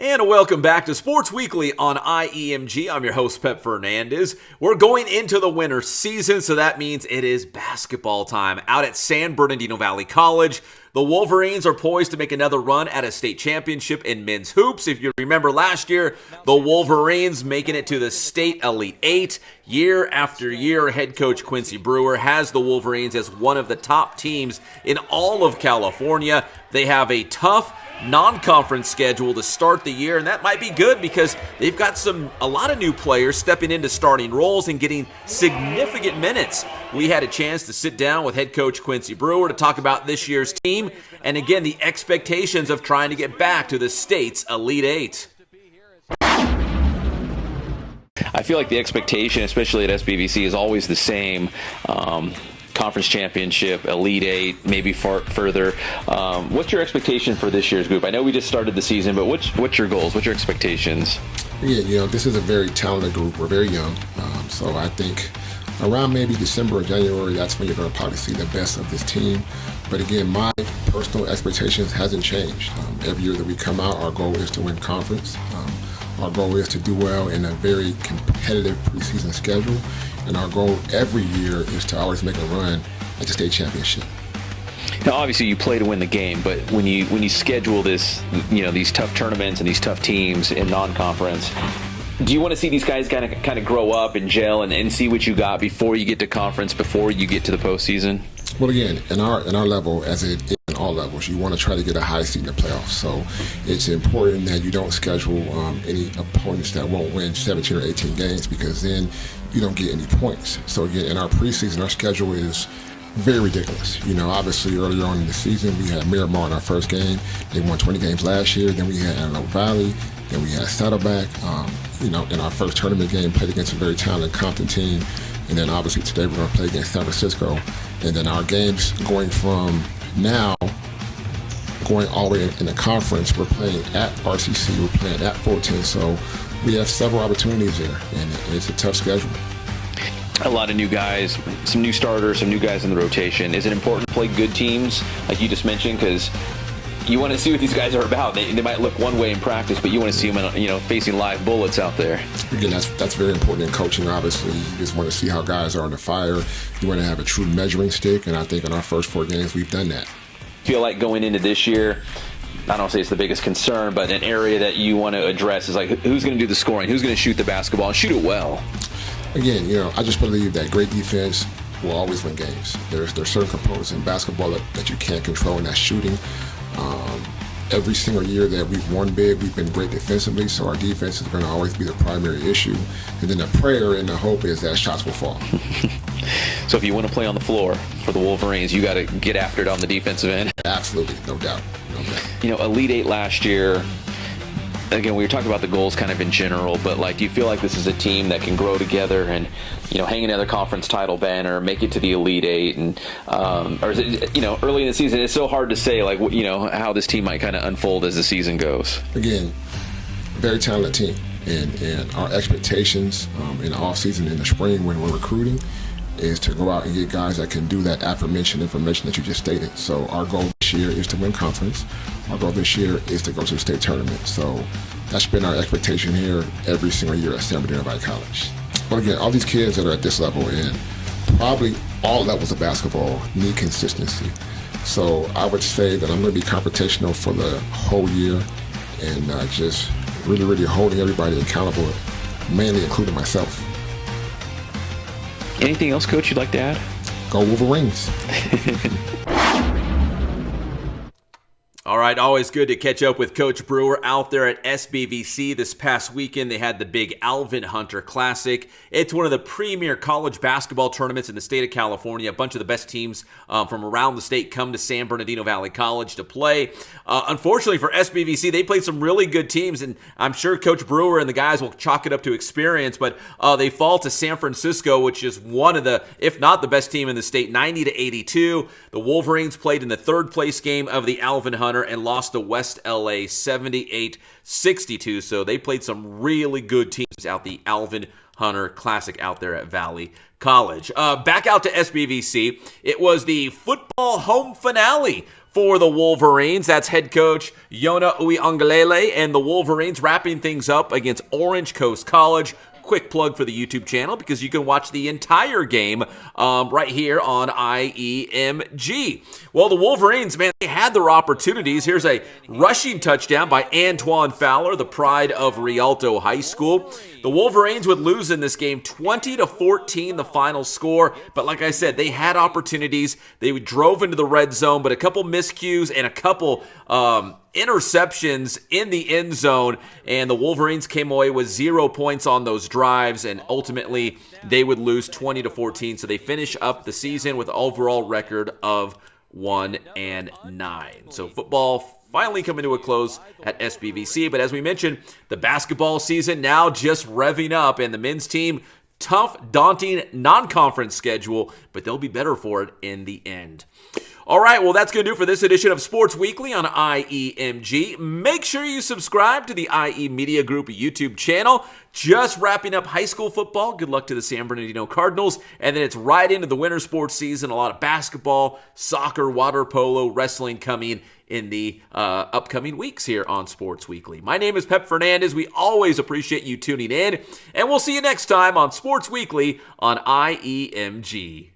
And welcome back to Sports Weekly on IEMG. I'm your host, Pep Fernandez. We're going into the winter season, so that means it is basketball time. Out at San Bernardino Valley College, the Wolverines are poised to make another run at a state championship in men's hoops. If you remember last year, the Wolverines making it to the state Elite Eight. Year after year, head coach Quincy Brewer has the Wolverines as one of the top teams in all of California. They have a tough non-conference schedule to start the year, and that might be good because they've got a lot of new players stepping into starting roles and getting significant minutes. We had a chance to sit down with head coach Quincy Brewer to talk about this year's team and again the expectations of trying to get back to the state's Elite Eight. I feel like the expectation, especially at SBVC, is always the same. Conference championship, Elite Eight, maybe further. What's your expectation for this year's group? I know we just started the season, but what's your goals? What's your expectations? Yeah, this is a very talented group. We're very young, so I think around maybe December or January, that's when you're going to probably see the best of this team. But again, my personal expectations hasn't changed. Every year that we come out, our goal is to win conference. Our goal is to do well in a very competitive preseason schedule. And our goal every year is to always make a run at the state championship. Now, obviously, you play to win the game, but when you schedule this, these tough tournaments and these tough teams in non-conference, do you want to see these guys kind of grow up and gel and see what you got before you get to conference, before you get to the postseason? Well, again, in our level, as it is in all levels, you want to try to get a high seed in the playoffs. So it's important that you don't schedule any opponents that won't win 17 or 18 games, because then you don't get any points. So again, in our preseason, our schedule is very ridiculous. Obviously earlier on in the season, we had Miramar in our first game. They won 20 games last year. Then we had Antelope Valley. Then we had Saddleback. In our first tournament game, played against a very talented Compton team. And then obviously today we're going to play against San Francisco. And then our games going from now, going all the way in the conference, we're playing at RCC, we're playing at Fulton. So we have several opportunities there, and it's a tough schedule. A lot of new guys, some new starters, some new guys in the rotation. Is it important to play good teams, like you just mentioned? Because you want to see what these guys are about. They might look one way in practice, but you want to see them, facing live bullets out there. Again, that's very important in coaching. Obviously, you just want to see how guys are on the fire. You want to have a true measuring stick, and I think in our first 4 games we've done that. Feel like going into this year, I don't say it's the biggest concern, but an area that you want to address is like who's going to do the scoring, who's going to shoot the basketball and shoot it well. Again, I just believe that great defense will always win games. There's certain components in basketball that you can't control, and that's shooting. Every single year that we've won big, we've been great defensively, so our defense is going to always be the primary issue. And then the prayer and the hope is that shots will fall. So if you want to play on the floor for the Wolverines, you got to get after it on the defensive end. Absolutely, no doubt. Elite Eight last year, again, we were talking about the goals kind of in general, but do you feel like this is a team that can grow together and, hang another conference title banner, make it to the Elite Eight, and or is it, early in the season, it's so hard to say, how this team might kind of unfold as the season goes? Again, very talented team, and our expectations in the offseason in the spring when we're recruiting is to go out and get guys that can do that aforementioned information that you just stated. So our goal this year is to win conference. Our goal this year is to go to the state tournament. So that's been our expectation here every single year at San Bernardino Valley College. But again, all these kids that are at this level and probably all levels of basketball need consistency. So I would say that I'm going to be competitional for the whole year and just really, really holding everybody accountable, mainly including myself. Anything else, Coach, you'd like to add? Go Wolverines. All right, always good to catch up with Coach Brewer out there at SBVC. This past weekend, they had the big Alvin Hunter Classic. It's one of the premier college basketball tournaments in the state of California. A bunch of the best teams from around the state come to San Bernardino Valley College to play. Unfortunately for SBVC, they played some really good teams, and I'm sure Coach Brewer and the guys will chalk it up to experience, but they fall to San Francisco, which is one of the, if not the best team in the state, 90-82. The Wolverines played in the third place game of the Alvin Hunter and lost to West LA 78-62. So they played some really good teams out the Alvin Hunter Classic out there at Valley College. Back out to SBVC. It was the football home finale for the Wolverines. That's head coach Yona Uiagalelei, and the Wolverines wrapping things up against Orange Coast College. Quick plug for the YouTube channel because you can watch the entire game right here on IEMG. Well, the Wolverines, man, they had their opportunities. Here's a rushing touchdown by Antoine Fowler, the pride of Rialto High School. The Wolverines would lose in this game 20-14, the final score. But like I said, they had opportunities. They drove into the red zone, but a couple miscues and a couple interceptions in the end zone, and the Wolverines came away with 0 points on those drives, and ultimately they would lose 20-14. So they finish up the season with an overall record of 1-9. So football finally coming to a close at SBVC. But as we mentioned, the basketball season now just revving up, and the men's team, tough, daunting non-conference schedule, but they'll be better for it in the end. All right, well, that's going to do for this edition of Sports Weekly on IEMG. Make sure you subscribe to the IE Media Group YouTube channel. Just wrapping up high school football. Good luck to the San Bernardino Cardinals. And then it's right into the winter sports season. A lot of basketball, soccer, water polo, wrestling coming in the upcoming weeks here on Sports Weekly. My name is Pep Fernandez. We always appreciate you tuning in. And we'll see you next time on Sports Weekly on IEMG.